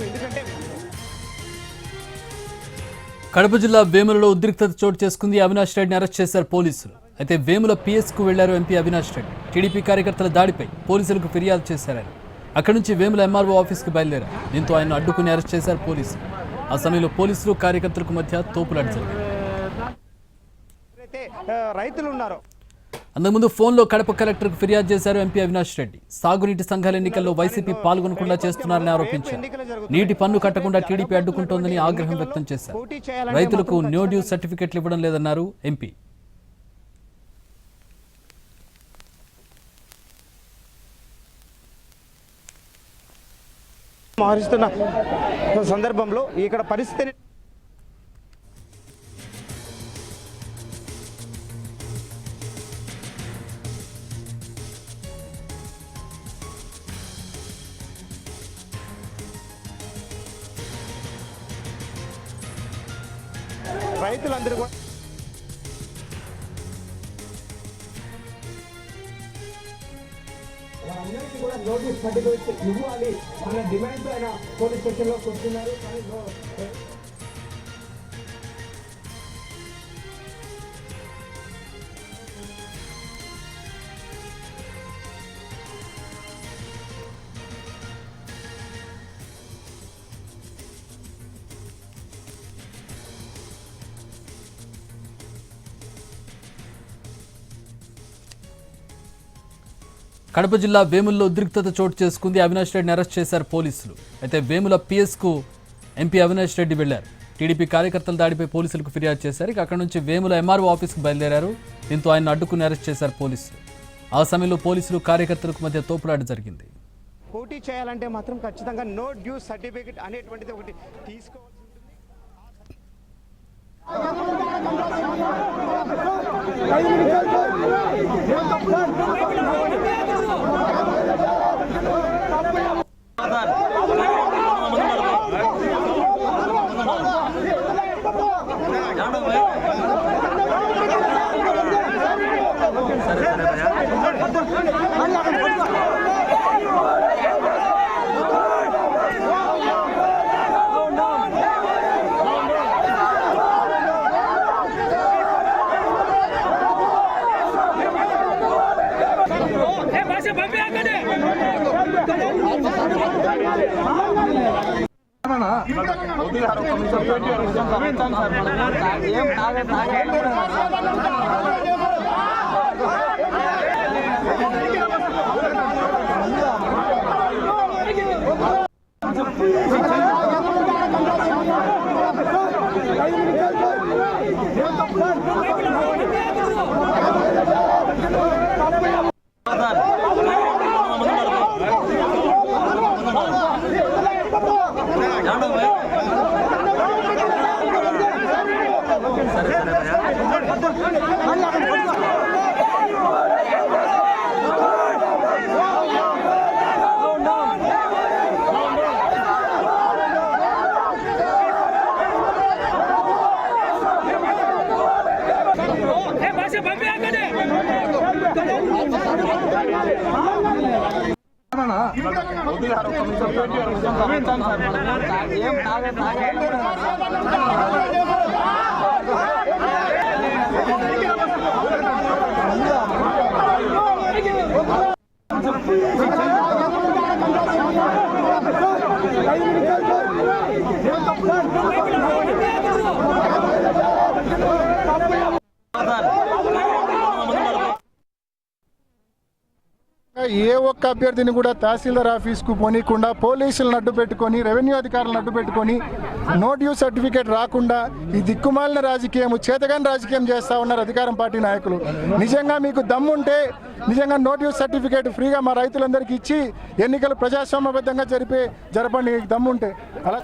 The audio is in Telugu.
చెప్పుకోవచ్చు. ఎందుకంటే కడప జిల్లా వేములలో ఉద్రిక్తత చోటు చేసుకుంది. అవినాష్ రెడ్డిని అరెస్ట్ చేశారు పోలీసులు. అయితే వేముల పిఎస్కు వెళ్లారు ఎంపీ అవినాష్ రెడ్డి. టీడీపీ కార్యకర్తల దాడిపై పోలీసులకు ఫిర్యాదు చేశారని అక్కడి నుంచి వేముల ఎంఆర్ఓ ఆఫీస్కు బయలుదేరారు. దీంతో ఆయన అడ్డుకుని అరెస్ట్ చేశారు పోలీసులు. ఆ సమయంలో పోలీసులు కార్యకర్తలకు మధ్య తోపులాట జరిగింది. రైతులు ఉన్నారు. అంతకుముందు ఫోన్లో కడప కలెక్టర్కు ఫిర్యాదు చేశారు ఎంపీ అవినాష్ రెడ్డి. సాగునీటి సంఘాల ఎన్నికల్లో వైసీపీ పాల్గొనకుండా చేస్తున్నారని ఆరోపించారు. నీటి పన్ను కట్టకుండా టీడీపీ అడ్డుకుంటోందని ఆగ్రహం వ్యక్తం చేశారు. రైతులకు నో డ్యూ సర్టిఫికెట్లు ఇవ్వడం లేదన్నారు ఎంపీ. మారుస్తున్న సందర్భంలో ఇక్కడ పరిస్థితిని రైతులందరూ కూడా అందరికీ కూడా నోటీస్ సర్టిఫికేట్ ఇవ్వాలి అన్న డిమాండ్ ఆయన పోలీస్ స్టేషన్లో కూర్చున్నారు. కడప జిల్లా వేముల్లో ఉద్రిక్తత చోటు చేసుకుంది. అవినాష్ రెడ్డిని అరెస్ట్ చేశారు పోలీసులు. అయితే వేముల పిఎస్కు ఎంపీ అవినాష్ రెడ్డి వెళ్లారు. టీడీపీ కార్యకర్తల దాడిపై పోలీసులకు ఫిర్యాదు చేశారు. ఇక అక్కడి నుంచి వేముల ఎంఆర్ఓ ఆఫీస్కు బయలుదేరారు. దీంతో ఆయన అడ్డుకుని అరెస్ట్ చేశారు పోలీసులు. ఆ సమయంలో పోలీసులు కార్యకర్తలకు మధ్య తోపులాట జరిగింది. పోటీ చేయాలంటే మాత్రం ఖచ్చితంగా నో డ్యూ సర్టిఫికేట్ అనేటువంటిది ఒకటి తీసుకోవాల్సి ఏ ఒక్క అభ్యర్థిని కూడా తహసీల్దార్ ఆఫీస్కు పోనీయకుండా పోలీసులను అడ్డు పెట్టుకొని రెవెన్యూ అధికారులను అడ్డు పెట్టుకొని నో డ్యూ సర్టిఫికేట్ రాకుండా ఈ దిక్కుమాలిన రాజకీయం చేతగాని రాజకీయం చేస్తూ ఉన్నారు అధికారం పార్టీ నాయకులు. నిజంగా మీకు దమ్ముంటే నిజంగా నో డ్యూ సర్టిఫికేట్ ఫ్రీగా మా రైతులందరికీ ఇచ్చి ఎన్నికలు ప్రజాస్వామ్యబద్ధంగా జరపండి దమ్ముంటే. అలా